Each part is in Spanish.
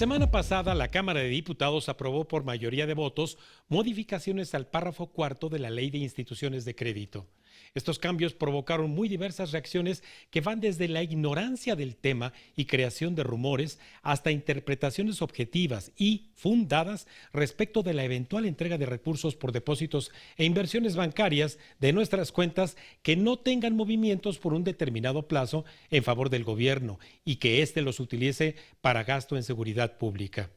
semana pasada, la Cámara de Diputados aprobó por mayoría de votos modificaciones al párrafo cuarto de la Ley de Instituciones de Crédito. Estos cambios provocaron muy diversas reacciones que van desde la ignorancia del tema y creación de rumores hasta interpretaciones objetivas y fundadas respecto de la eventual entrega de recursos por depósitos e inversiones bancarias de nuestras cuentas que no tengan movimientos por un determinado plazo en favor del gobierno y que éste los utilice para gasto en seguridad pública.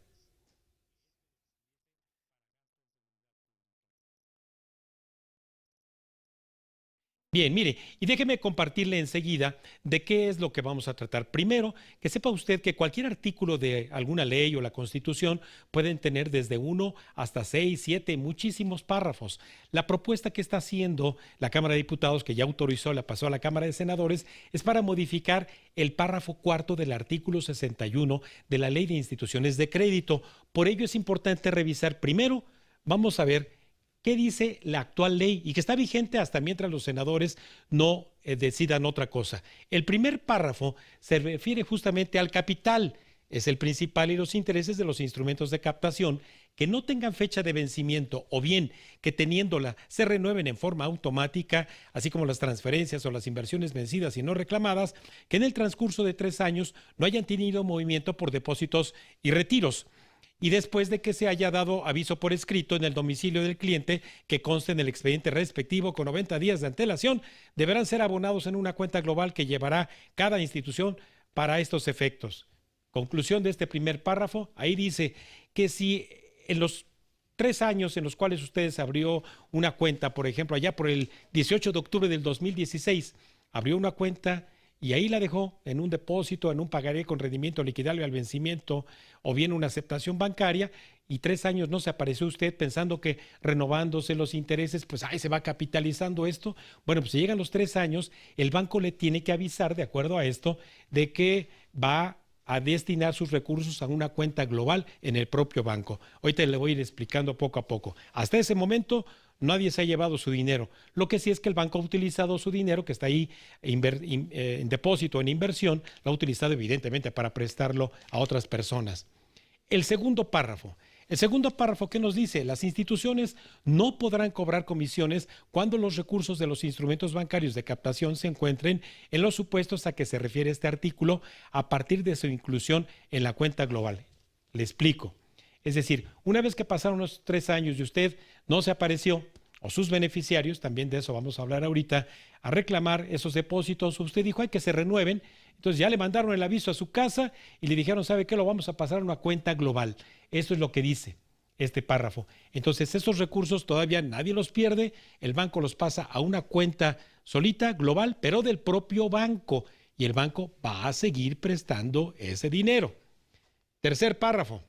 Bien, mire, y déjeme compartirle enseguida de qué es lo que vamos a tratar. Primero, que sepa usted que cualquier artículo de alguna ley o la Constitución pueden tener desde 1 hasta 6, 7, muchísimos párrafos. La propuesta que está haciendo la Cámara de Diputados, que ya autorizó, la pasó a la Cámara de Senadores, es para modificar el párrafo cuarto del artículo 61 de la Ley de Instituciones de Crédito. Por ello es importante revisar primero, vamos a ver qué dice la actual ley y que está vigente hasta mientras los senadores no decidan otra cosa. El primer párrafo se refiere justamente al capital, es el principal y los intereses de los instrumentos de captación que no tengan fecha de vencimiento o bien que teniéndola se renueven en forma automática, así como las transferencias o las inversiones vencidas y no reclamadas, que en el transcurso de 3 años no hayan tenido movimiento por depósitos y retiros, y después de que se haya dado aviso por escrito en el domicilio del cliente que conste en el expediente respectivo con 90 días de antelación, deberán ser abonados en una cuenta global que llevará cada institución para estos efectos. Conclusión de este primer párrafo, ahí dice que si en los 3 años en los cuales ustedes abrió una cuenta, por ejemplo, allá por el 18 de octubre del 2016, abrió una cuenta y ahí la dejó en un depósito, en un pagaré con rendimiento liquidable al vencimiento o bien una aceptación bancaria, y 3 años no se apareció usted pensando que renovándose los intereses, pues ahí se va capitalizando esto. Bueno, pues si llegan los 3 años, el banco le tiene que avisar, de acuerdo a esto, de que va a destinar sus recursos a una cuenta global en el propio banco. Ahorita le voy a ir explicando poco a poco. Hasta ese momento nadie se ha llevado su dinero. Lo que sí es que el banco ha utilizado su dinero, que está ahí en depósito, en inversión, lo ha utilizado evidentemente para prestarlo a otras personas. El segundo párrafo. El segundo párrafo, ¿qué nos dice? Las instituciones no podrán cobrar comisiones cuando los recursos de los instrumentos bancarios de captación se encuentren en los supuestos a que se refiere este artículo a partir de su inclusión en la cuenta global. Le explico. Es decir, una vez que pasaron los 3 años y usted no se apareció, o sus beneficiarios, también de eso vamos a hablar ahorita, a reclamar esos depósitos, usted dijo, hay que se renueven, entonces ya le mandaron el aviso a su casa y le dijeron, ¿sabe qué? Lo vamos a pasar a una cuenta global. Esto es lo que dice este párrafo. Entonces, esos recursos todavía nadie los pierde, el banco los pasa a una cuenta solita, global, pero del propio banco, y el banco va a seguir prestando ese dinero. Tercer párrafo.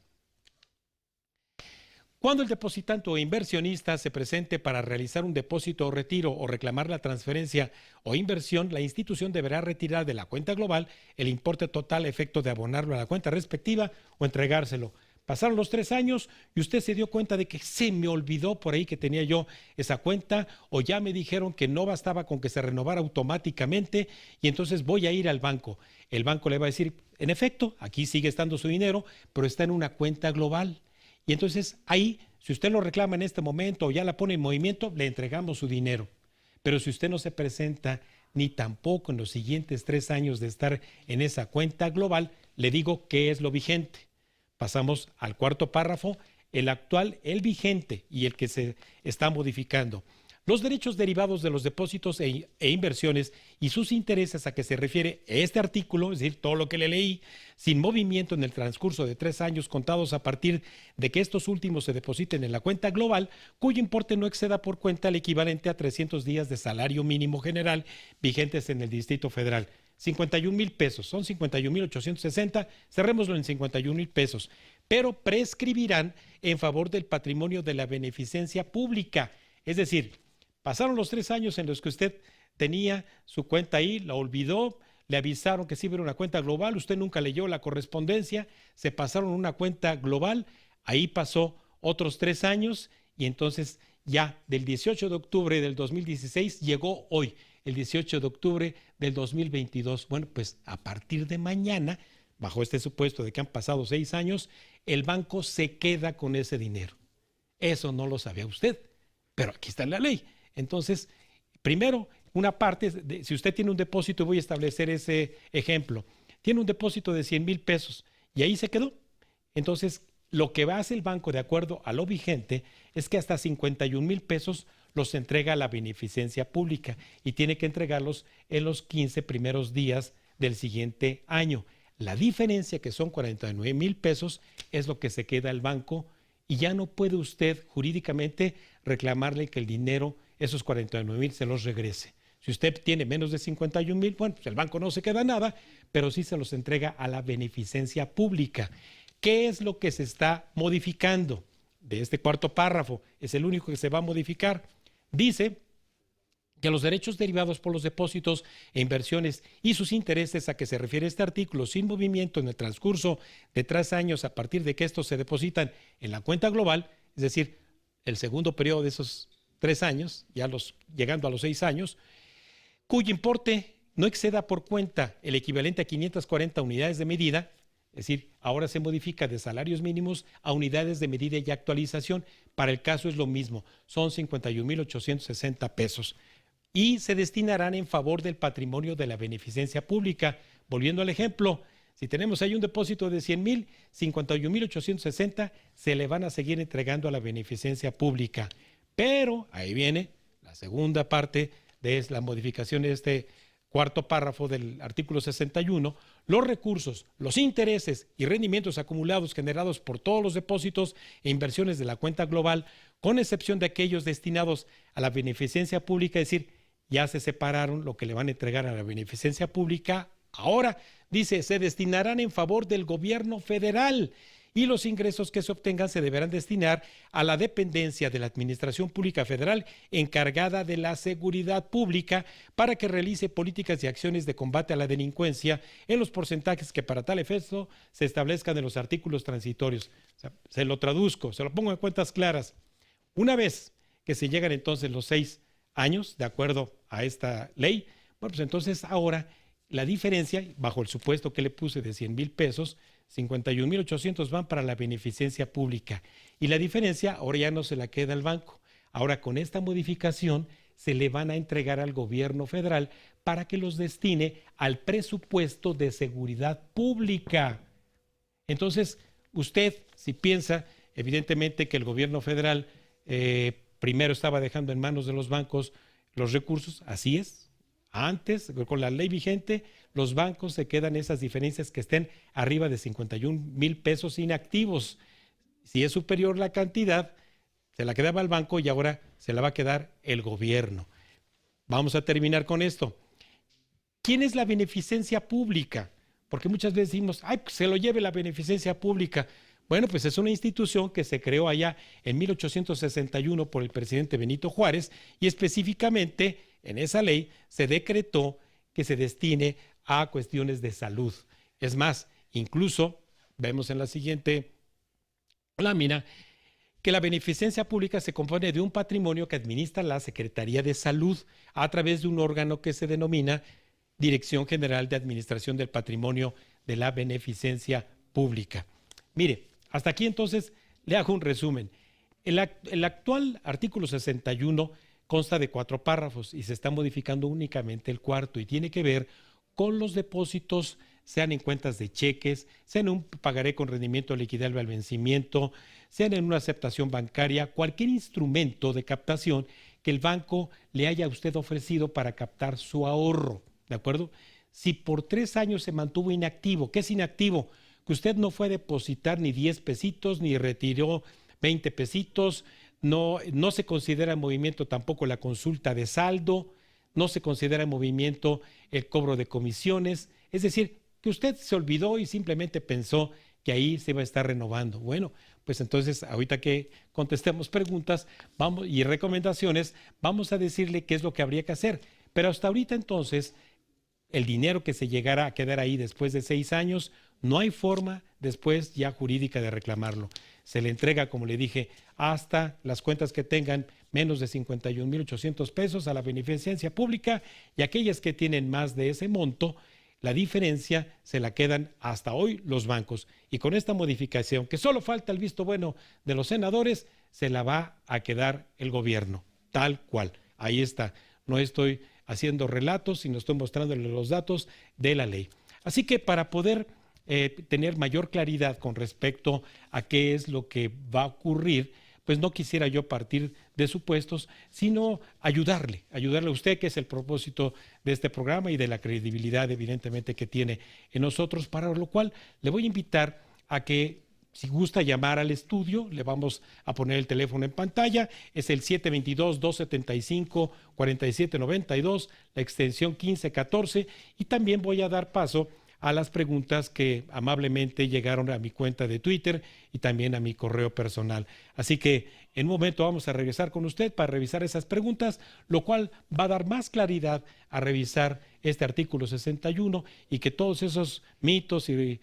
Cuando el depositante o inversionista se presente para realizar un depósito o retiro o reclamar la transferencia o inversión, la institución deberá retirar de la cuenta global el importe total a efecto de abonarlo a la cuenta respectiva o entregárselo. Pasaron los 3 años y usted se dio cuenta de que se me olvidó por ahí que tenía yo esa cuenta, o ya me dijeron que no bastaba con que se renovara automáticamente y entonces voy a ir al banco. El banco le va a decir, en efecto, aquí sigue estando su dinero, pero está en una cuenta global. Y entonces ahí, si usted lo reclama en este momento o ya la pone en movimiento, le entregamos su dinero. Pero si usted no se presenta ni tampoco en los siguientes 3 años de estar en esa cuenta global, le digo qué es lo vigente. Pasamos al cuarto párrafo, el actual, el vigente y el que se está modificando. Los derechos derivados de los depósitos e inversiones y sus intereses a que se refiere este artículo, es decir, todo lo que le leí, sin movimiento en el transcurso de 3 años contados a partir de que estos últimos se depositen en la cuenta global, cuyo importe no exceda por cuenta el equivalente a 300 días de salario mínimo general vigentes en el Distrito Federal. 51,000 pesos, son 51,860, cerrémoslo en 51,000 pesos, pero prescribirán en favor del patrimonio de la beneficencia pública, es decir, pasaron los 3 años en los que usted tenía su cuenta ahí, la olvidó, le avisaron que sí era una cuenta global, usted nunca leyó la correspondencia, se pasaron a una cuenta global, ahí pasó otros 3 años y entonces ya del 18 de octubre del 2016 llegó hoy, el 18 de octubre del 2022. Bueno, pues a partir de mañana bajo este supuesto de que han pasado 6 años, el banco se queda con ese dinero. Eso no lo sabía usted, pero aquí está la ley. Entonces, primero, una parte, si usted tiene un depósito, voy a establecer ese ejemplo, tiene un depósito de 100,000 pesos y ahí se quedó. Entonces, lo que va a hacer el banco, de acuerdo a lo vigente, es que hasta 51,000 pesos los entrega a la beneficencia pública y tiene que entregarlos en los 15 primeros días del siguiente año. La diferencia, que son 49,000 pesos, es lo que se queda al banco y ya no puede usted jurídicamente reclamarle que el dinero, esos 49,000, se los regrese. Si usted tiene menos de 51,000, bueno, pues el banco no se queda nada, pero sí se los entrega a la beneficencia pública. ¿Qué es lo que se está modificando de este cuarto párrafo? Es el único que se va a modificar. Dice que los derechos derivados por los depósitos e inversiones y sus intereses a que se refiere este artículo sin movimiento en el transcurso de 3 años a partir de que estos se depositan en la cuenta global, es decir, el segundo periodo de esos 3 años, llegando a los 6 años, cuyo importe no exceda por cuenta el equivalente a 540 unidades de medida, es decir, ahora se modifica de salarios mínimos a unidades de medida y actualización. Para el caso es lo mismo, son 51,860 pesos. Y se destinarán en favor del patrimonio de la beneficencia pública. Volviendo al ejemplo, si tenemos ahí un depósito de 100,000, 51,860 se le van a seguir entregando a la beneficencia pública. Pero ahí viene la segunda parte de la modificación de este cuarto párrafo del artículo 61, los recursos, los intereses y rendimientos acumulados generados por todos los depósitos e inversiones de la cuenta global, con excepción de aquellos destinados a la beneficencia pública, es decir, ya se separaron lo que le van a entregar a la beneficencia pública, ahora dice, se destinarán en favor del gobierno federal y los ingresos que se obtengan se deberán destinar a la dependencia de la Administración Pública Federal encargada de la seguridad pública para que realice políticas y acciones de combate a la delincuencia en los porcentajes que para tal efecto se establezcan en los artículos transitorios. O sea, se lo traduzco, se lo pongo en cuentas claras. Una vez que se llegan entonces los 6 años, de acuerdo a esta ley, bueno, pues entonces ahora la diferencia, bajo el supuesto que le puse de 100,000 pesos, 51,800 van para la beneficencia pública y la diferencia ahora ya no se la queda al banco. Ahora con esta modificación se le van a entregar al gobierno federal para que los destine al presupuesto de seguridad pública. Entonces, usted, si piensa, evidentemente que el gobierno federal primero estaba dejando en manos de los bancos los recursos, así es. Antes, con la ley vigente, los bancos se quedan esas diferencias que estén arriba de 51,000 pesos inactivos. Si es superior la cantidad, se la quedaba al banco y ahora se la va a quedar el gobierno. Vamos a terminar con esto. ¿Quién es la beneficencia pública? Porque muchas veces decimos, ay, pues se lo lleve la beneficencia pública. Bueno, pues es una institución que se creó allá en 1861 por el presidente Benito Juárez y específicamente en esa ley se decretó que se destine a cuestiones de salud. Es más, incluso vemos en la siguiente lámina que la beneficencia pública se compone de un patrimonio que administra la Secretaría de Salud a través de un órgano que se denomina Dirección General de Administración del Patrimonio de la Beneficencia Pública. Mire, hasta aquí entonces le hago un resumen. El actual artículo 61 consta de 4 párrafos y se está modificando únicamente el cuarto y tiene que ver con los depósitos, sean en cuentas de cheques, sean en un pagaré con rendimiento liquidable al vencimiento, sean en una aceptación bancaria, cualquier instrumento de captación que el banco le haya a usted ofrecido para captar su ahorro, ¿de acuerdo? Si por 3 años se mantuvo inactivo, ¿qué es inactivo? Que usted no fue a depositar ni 10 pesitos, ni retiró 20 pesitos, no se considera en movimiento tampoco la consulta de saldo, no se considera en movimiento el cobro de comisiones, es decir, que usted se olvidó y simplemente pensó que ahí se iba a estar renovando. Bueno, pues entonces ahorita que contestemos preguntas y recomendaciones, vamos a decirle qué es lo que habría que hacer. Pero hasta ahorita entonces, el dinero que se llegara a quedar ahí después de 6 años, no hay forma después ya jurídica de reclamarlo. Se le entrega, como le dije, hasta las cuentas que tengan menos de 51,800 pesos a la beneficencia pública y aquellas que tienen más de ese monto, La diferencia se la quedan hasta hoy los bancos. Y con esta modificación, que solo falta el visto bueno de los senadores, se la va a quedar el gobierno, tal cual. Ahí está. No estoy haciendo relatos, sino estoy mostrándole los datos de la ley. Así que para poder tener mayor claridad con respecto a qué es lo que va a ocurrir, pues no quisiera yo partir de supuestos, sino ayudarle a usted, que es el propósito de este programa y de la credibilidad evidentemente que tiene en nosotros, para lo cual le voy a invitar a que, si gusta llamar al estudio, le vamos a poner el teléfono en pantalla, es el 722-275-4792, la extensión 1514, y también voy a dar paso a las preguntas que amablemente llegaron a mi cuenta de Twitter y también a mi correo personal. Así que en un momento vamos a regresar con usted para revisar esas preguntas, lo cual va a dar más claridad a revisar este artículo 61 y que todos esos mitos y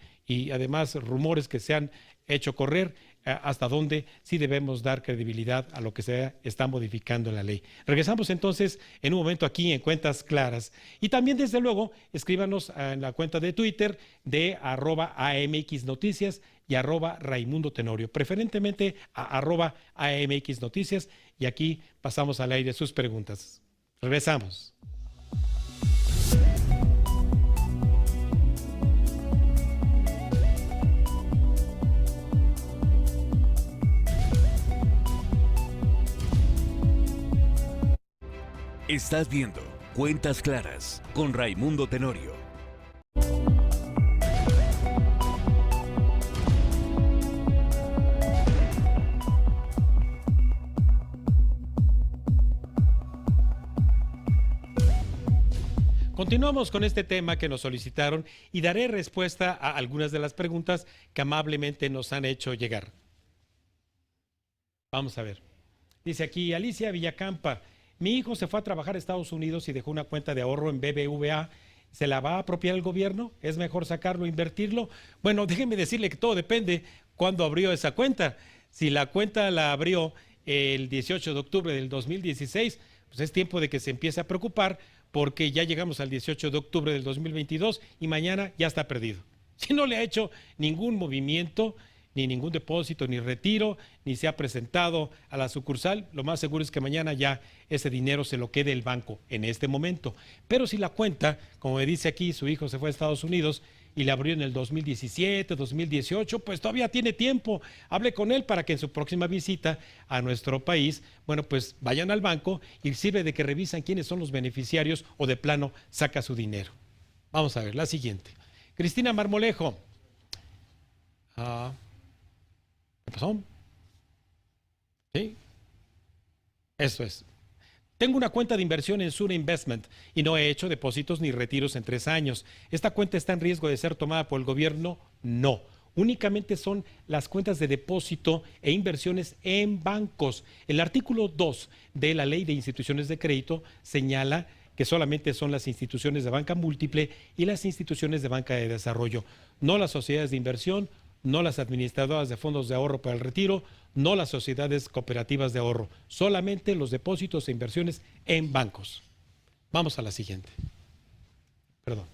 además rumores que se han hecho correr, hasta dónde sí debemos dar credibilidad a lo que se está modificando en la ley. Regresamos entonces en un momento aquí en Cuentas Claras. Y también, desde luego, escríbanos en la cuenta de Twitter de @AMXNoticias y @Raimundo Tenorio, preferentemente a @AMXNoticias, y aquí pasamos al aire sus preguntas. Regresamos. Estás viendo Cuentas Claras con Raimundo Tenorio. Continuamos con este tema que nos solicitaron y daré respuesta a algunas de las preguntas que amablemente nos han hecho llegar. Vamos a ver. Dice aquí Alicia Villacampa: mi hijo se fue a trabajar a Estados Unidos y dejó una cuenta de ahorro en BBVA. ¿Se la va a apropiar el gobierno? ¿Es mejor sacarlo, invertirlo? Bueno, déjeme decirle que todo depende cuándo abrió esa cuenta. Si la cuenta la abrió el 18 de octubre del 2016, pues es tiempo de que se empiece a preocupar, porque ya llegamos al 18 de octubre del 2022 y mañana ya está perdido. Si no le ha hecho ningún movimiento, ni ningún depósito, ni retiro, ni se ha presentado a la sucursal, lo más seguro es que mañana ya ese dinero se lo quede el banco en este momento. Pero si la cuenta, como me dice aquí, su hijo se fue a Estados Unidos y la abrió en el 2017, 2018, pues todavía tiene tiempo. Hable con él para que en su próxima visita a nuestro país, bueno, pues vayan al banco y sirve de que revisan quiénes son los beneficiarios, o de plano saca su dinero. Vamos a ver, la siguiente. Cristina Marmolejo. ¿Qué pasó? Sí, eso es. Tengo una cuenta de inversión en Sura Investment y no he hecho depósitos ni retiros en 3 años. ¿Esta cuenta está en riesgo de ser tomada por el gobierno? No. Únicamente son las cuentas de depósito e inversiones en bancos. El artículo 2 de la Ley de Instituciones de Crédito señala que solamente son las instituciones de banca múltiple y las instituciones de banca de desarrollo, no las sociedades de inversión, no las administradoras de fondos de ahorro para el retiro, no las sociedades cooperativas de ahorro, solamente los depósitos e inversiones en bancos. Vamos a la siguiente. Perdón.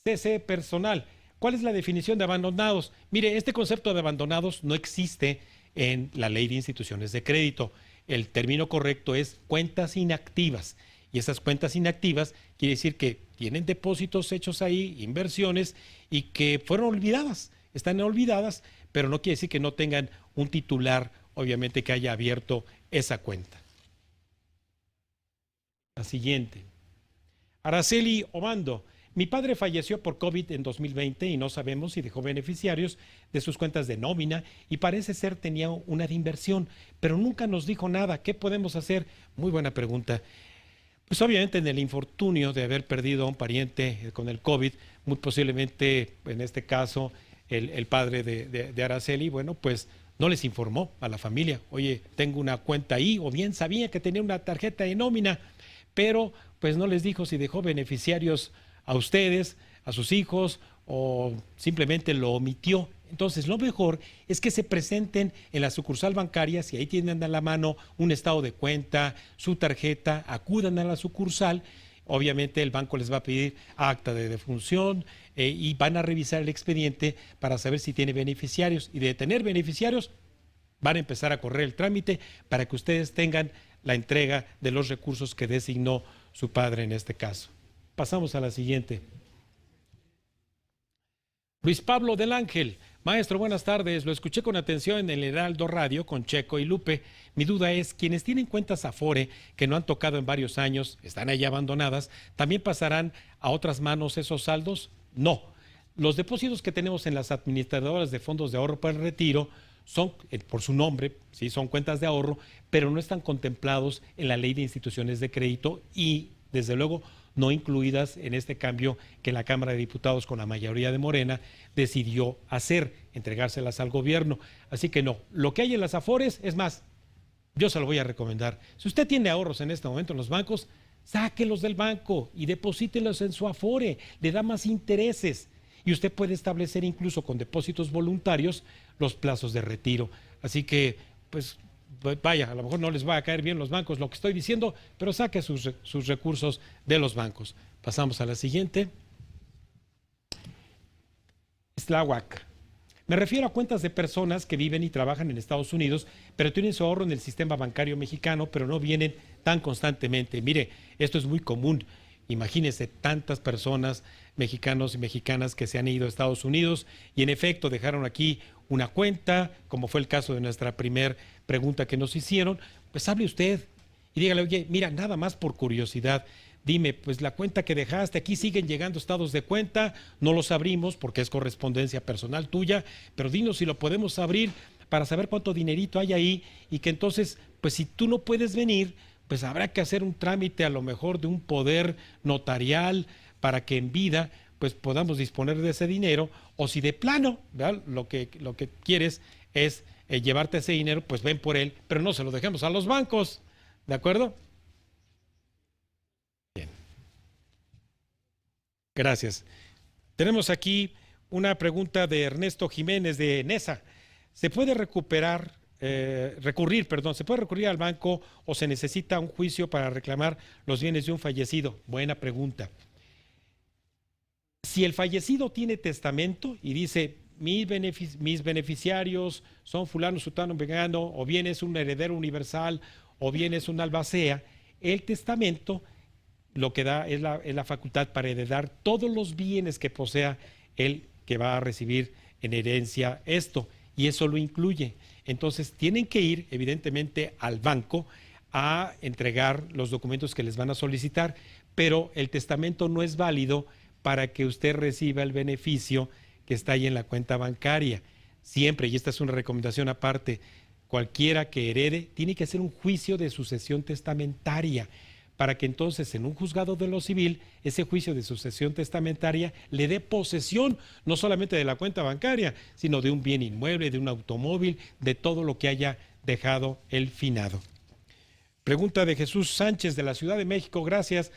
CC personal. ¿Cuál es la definición de abandonados? Mire, este concepto de abandonados no existe en la Ley de Instituciones de Crédito. El término correcto es cuentas inactivas. Y esas cuentas inactivas quiere decir que tienen depósitos hechos ahí, inversiones, y que fueron olvidadas. Están olvidadas, pero no quiere decir que no tengan un titular, obviamente, que haya abierto esa cuenta. La siguiente. Araceli Obando. Mi padre falleció por COVID en 2020 y no sabemos si dejó beneficiarios de sus cuentas de nómina, y parece ser tenía una de inversión, pero nunca nos dijo nada. ¿Qué podemos hacer? Muy buena pregunta. Pues obviamente, en el infortunio de haber perdido a un pariente con el COVID, muy posiblemente en este caso el padre de Araceli, bueno, pues no les informó a la familia: oye, tengo una cuenta ahí, o bien sabía que tenía una tarjeta de nómina, pero pues no les dijo si dejó beneficiarios a ustedes, a sus hijos, o simplemente lo omitió. Entonces, lo mejor es que se presenten en la sucursal bancaria. Si ahí tienen a la mano un estado de cuenta, su tarjeta, acudan a la sucursal, obviamente el banco les va a pedir acta de defunción y van a revisar el expediente para saber si tiene beneficiarios. Y de tener beneficiarios, van a empezar a correr el trámite para que ustedes tengan la entrega de los recursos que designó su padre en este caso. Pasamos a la siguiente. Luis Pablo del Ángel. Maestro, buenas tardes. Lo escuché con atención en el Heraldo Radio con Checo y Lupe. Mi duda es, quienes tienen cuentas Afore que no han tocado en varios años, están ahí abandonadas, ¿también pasarán a otras manos esos saldos? No. Los depósitos que tenemos en las administradoras de fondos de ahorro para el retiro son, por su nombre, sí, son cuentas de ahorro, pero no están contemplados en la ley de instituciones de crédito y, desde luego, no incluidas en este cambio que la Cámara de Diputados, con la mayoría de Morena, decidió hacer, entregárselas al gobierno. Así que no, lo que hay en las Afores, es más, yo se lo voy a recomendar. Si usted tiene ahorros en este momento en los bancos, sáquelos del banco y deposítelos en su Afore, le da más intereses. Y usted puede establecer incluso con depósitos voluntarios los plazos de retiro. Así que, pues vaya, a lo mejor no les va a caer bien los bancos lo que estoy diciendo, pero saque sus recursos de los bancos. Pasamos a la siguiente. Tláhuac. Me refiero a cuentas de personas que viven y trabajan en Estados Unidos, pero tienen su ahorro en el sistema bancario mexicano, pero no vienen tan constantemente. Mire, esto es muy común. Imagínense tantas personas, mexicanos y mexicanas, que se han ido a Estados Unidos y en efecto dejaron aquí una cuenta, como fue el caso de nuestra primer pregunta que nos hicieron. Pues hable usted y dígale, oye, mira, nada más por curiosidad, dime, pues la cuenta que dejaste, aquí siguen llegando estados de cuenta, no los abrimos porque es correspondencia personal tuya, pero dinos si lo podemos abrir para saber cuánto dinerito hay ahí y que entonces, pues si tú no puedes venir, pues habrá que hacer un trámite a lo mejor de un poder notarial para que en vida pues podamos disponer de ese dinero, o si de plano, ¿verdad? Lo que quieres es llevarte ese dinero, pues ven por él, pero no se lo dejemos a los bancos, ¿de acuerdo? Bien. Gracias. Tenemos aquí una pregunta de Ernesto Jiménez de NESA. ¿Se puede ¿se puede recurrir al banco o se necesita un juicio para reclamar los bienes de un fallecido? Buena pregunta. Si el fallecido tiene testamento y dice, mis beneficiarios son fulano, sutano, vegano, o bien es un heredero universal, o bien es un albacea, el testamento lo que da es la facultad para heredar todos los bienes que posea el que va a recibir en herencia esto, y eso lo incluye. Entonces tienen que ir evidentemente al banco a entregar los documentos que les van a solicitar, pero el testamento no es válido para que usted reciba el beneficio que está ahí en la cuenta bancaria. Siempre, y esta es una recomendación aparte, cualquiera que herede tiene que hacer un juicio de sucesión testamentaria, para que entonces en un juzgado de lo civil, ese juicio de sucesión testamentaria le dé posesión no solamente de la cuenta bancaria, sino de un bien inmueble, de un automóvil, de todo lo que haya dejado el finado. Pregunta de Jesús Sánchez de la Ciudad de México, gracias,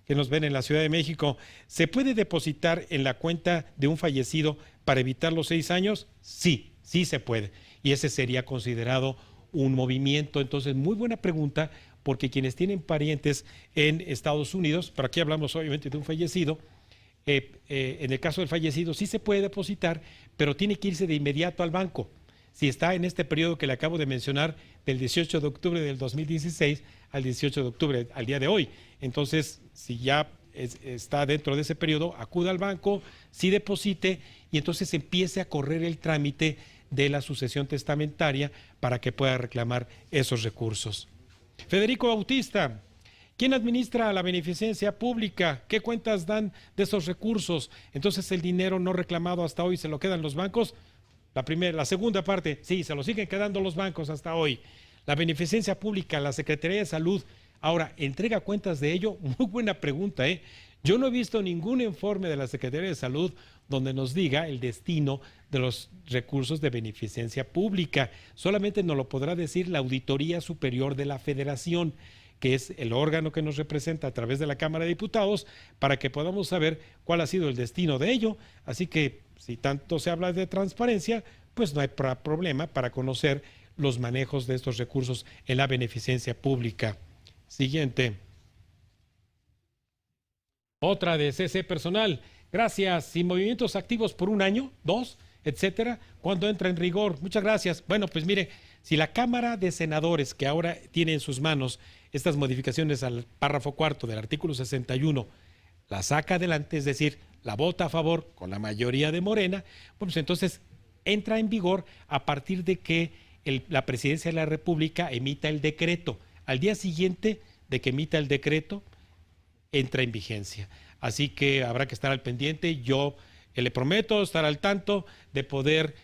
que nos ven en la Ciudad de México. ¿Se puede depositar en la cuenta de un fallecido para evitar los 6 años? Sí, sí se puede. Y ese sería considerado un movimiento. Entonces, muy buena pregunta, porque quienes tienen parientes en Estados Unidos, pero aquí hablamos obviamente de un fallecido, en el caso del fallecido sí se puede depositar, pero tiene que irse de inmediato al banco. Si está en este periodo que le acabo de mencionar, del 18 de octubre del 2016 al 18 de octubre, al día de hoy. Entonces, si ya está dentro de ese periodo, acuda al banco, sí deposite y entonces empiece a correr el trámite de la sucesión testamentaria para que pueda reclamar esos recursos. Federico Bautista, ¿quién administra la beneficencia pública? ¿Qué cuentas dan de esos recursos? Entonces, el dinero no reclamado hasta hoy se lo quedan los bancos. La segunda parte, sí, se lo siguen quedando los bancos hasta hoy. La beneficencia pública, la Secretaría de Salud, ahora, ¿entrega cuentas de ello? Muy buena pregunta, ¿eh? Yo no he visto ningún informe de la Secretaría de Salud donde nos diga el destino de los recursos de beneficencia pública. Solamente nos lo podrá decir la Auditoría Superior de la Federación, que es el órgano que nos representa a través de la Cámara de Diputados, para que podamos saber cuál ha sido el destino de ello. Así que, si tanto se habla de transparencia, pues no hay problema para conocer los manejos de estos recursos en la beneficencia pública. Siguiente. Otra de CC Personal. Gracias. Sin movimientos activos por 1 año, 2, etcétera. ¿Cuándo entra en rigor? Muchas gracias. Bueno, pues mire, si la Cámara de Senadores, que ahora tiene en sus manos estas modificaciones al párrafo cuarto del artículo 61, la saca adelante, es decir, la vota a favor con la mayoría de Morena, pues entonces entra en vigor a partir de que la Presidencia de la República emita el decreto. Al día siguiente de que emita el decreto, entra en vigencia. Así que habrá que estar al pendiente. Yo le prometo estar al tanto de poder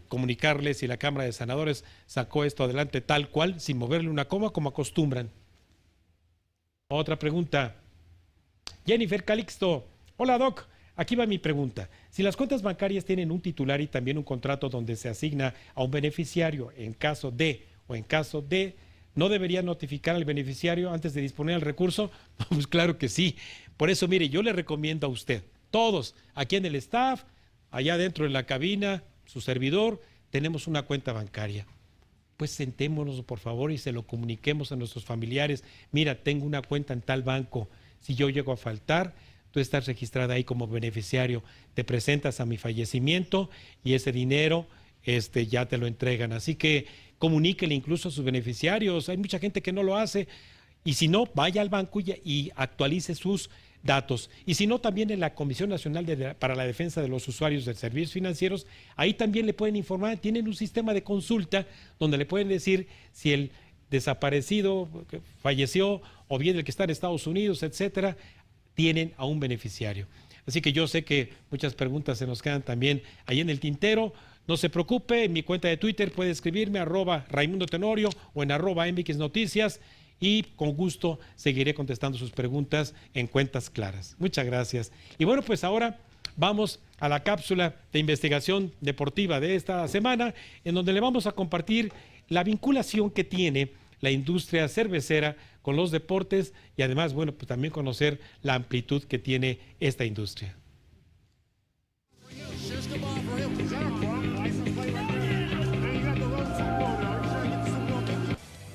comunicarles si la Cámara de Senadores sacó esto adelante tal cual, sin moverle una coma, como acostumbran. Otra pregunta. Jennifer Calixto. Hola, Doc. Aquí va mi pregunta. Si las cuentas bancarias tienen un titular y también un contrato donde se asigna a un beneficiario en caso de ¿no debería notificar al beneficiario antes de disponer del recurso? Pues claro que sí. Por eso, mire, yo le recomiendo a usted, todos, aquí en el staff, allá dentro de la cabina, su servidor, tenemos una cuenta bancaria. Pues sentémonos, por favor, y se lo comuniquemos a nuestros familiares. Mira, tengo una cuenta en tal banco. Si yo llego a faltar, tú estás registrada ahí como beneficiario. Te presentas a mi fallecimiento y ese dinero ya te lo entregan. Así que comuníquele incluso a sus beneficiarios. Hay mucha gente que no lo hace. Y si no, vaya al banco y actualice sus datos. Y si no, también en la Comisión Nacional para la Defensa de los Usuarios de Servicios Financieros, ahí también le pueden informar. Tienen un sistema de consulta donde le pueden decir si el desaparecido que falleció o bien el que está en Estados Unidos, etcétera, tienen a un beneficiario. Así que yo sé que muchas preguntas se nos quedan también ahí en el tintero. No se preocupe, en mi cuenta de Twitter puede escribirme @Raimundo Tenorio o en @MX Noticias y con gusto seguiré contestando sus preguntas en Cuentas Claras. Muchas gracias. Y bueno, pues ahora vamos a la cápsula de investigación deportiva de esta semana, en donde le vamos a compartir la vinculación que tiene la industria cervecera con los deportes y además, bueno, pues también conocer la amplitud que tiene esta industria.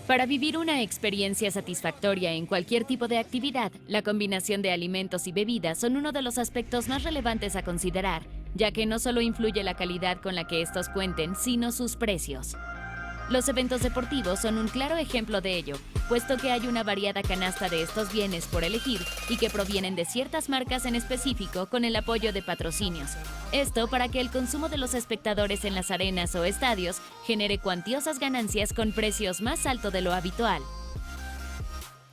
Para vivir una experiencia satisfactoria en cualquier tipo de actividad, la combinación de alimentos y bebidas son uno de los aspectos más relevantes a considerar, ya que no solo influye la calidad con la que estos cuenten, sino sus precios. Los eventos deportivos son un claro ejemplo de ello, puesto que hay una variada canasta de estos bienes por elegir y que provienen de ciertas marcas en específico con el apoyo de patrocinios. Esto para que el consumo de los espectadores en las arenas o estadios genere cuantiosas ganancias con precios más altos de lo habitual.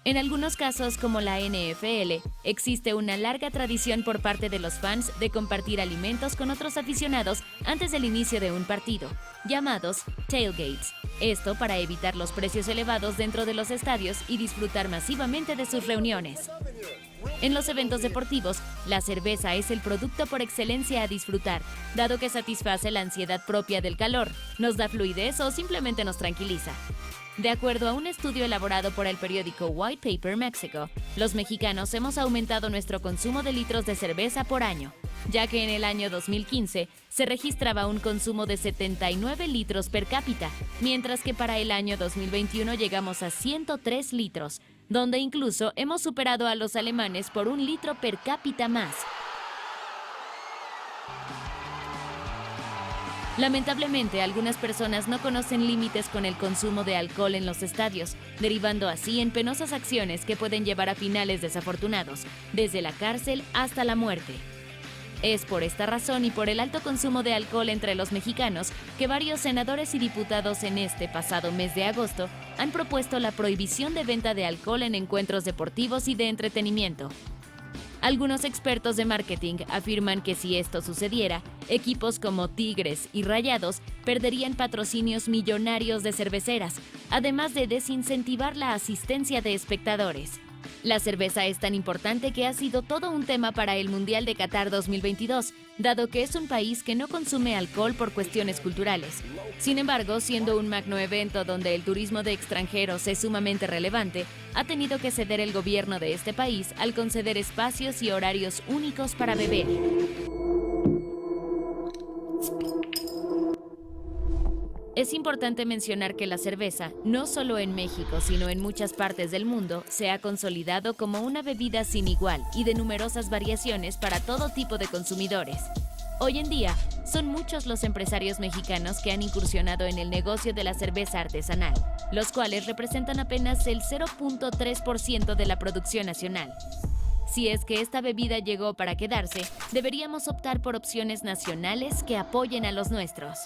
En algunos casos, como la NFL, existe una larga tradición por parte de los fans de compartir alimentos con otros aficionados antes del inicio de un partido, llamados tailgates. Esto para evitar los precios elevados dentro de los estadios y disfrutar masivamente de sus reuniones. En los eventos deportivos, la cerveza es el producto por excelencia a disfrutar, dado que satisface la ansiedad propia del calor, nos da fluidez o simplemente nos tranquiliza. De acuerdo a un estudio elaborado por el periódico White Paper Mexico, los mexicanos hemos aumentado nuestro consumo de litros de cerveza por año, ya que en el año 2015 se registraba un consumo de 79 litros per cápita, mientras que para el año 2021 llegamos a 103 litros, donde incluso hemos superado a los alemanes por 1 litro per cápita más. Lamentablemente, algunas personas no conocen límites con el consumo de alcohol en los estadios, derivando así en penosas acciones que pueden llevar a finales desafortunados, desde la cárcel hasta la muerte. Es por esta razón y por el alto consumo de alcohol entre los mexicanos que varios senadores y diputados en este pasado mes de agosto han propuesto la prohibición de venta de alcohol en encuentros deportivos y de entretenimiento. Algunos expertos de marketing afirman que si esto sucediera, equipos como Tigres y Rayados perderían patrocinios millonarios de cerveceras, además de desincentivar la asistencia de espectadores. La cerveza es tan importante que ha sido todo un tema para el Mundial de Qatar 2022, dado que es un país que no consume alcohol por cuestiones culturales. Sin embargo, siendo un magno evento donde el turismo de extranjeros es sumamente relevante, ha tenido que ceder el gobierno de este país al conceder espacios y horarios únicos para beber. Es importante mencionar que la cerveza, no solo en México, sino en muchas partes del mundo, se ha consolidado como una bebida sin igual y de numerosas variaciones para todo tipo de consumidores. Hoy en día, son muchos los empresarios mexicanos que han incursionado en el negocio de la cerveza artesanal, los cuales representan apenas el 0.3% de la producción nacional. Si es que esta bebida llegó para quedarse, deberíamos optar por opciones nacionales que apoyen a los nuestros.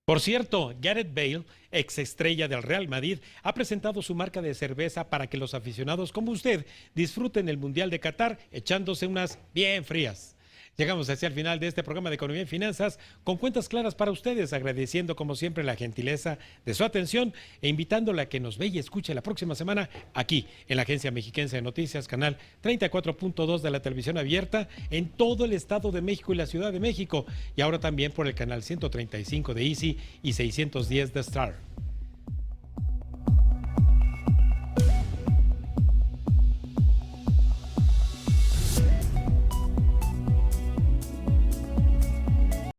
Por cierto, Gareth Bale, ex estrella del Real Madrid, ha presentado su marca de cerveza para que los aficionados como usted disfruten el Mundial de Qatar echándose unas bien frías. Llegamos hacia el final de este programa de Economía y Finanzas con cuentas claras para ustedes, agradeciendo como siempre la gentileza de su atención e invitándola a que nos vea y escuche la próxima semana aquí en la Agencia Mexiquense de Noticias, canal 34.2 de la televisión abierta en todo el Estado de México y la Ciudad de México, y ahora también por el canal 135 de Easy y 610 de Star.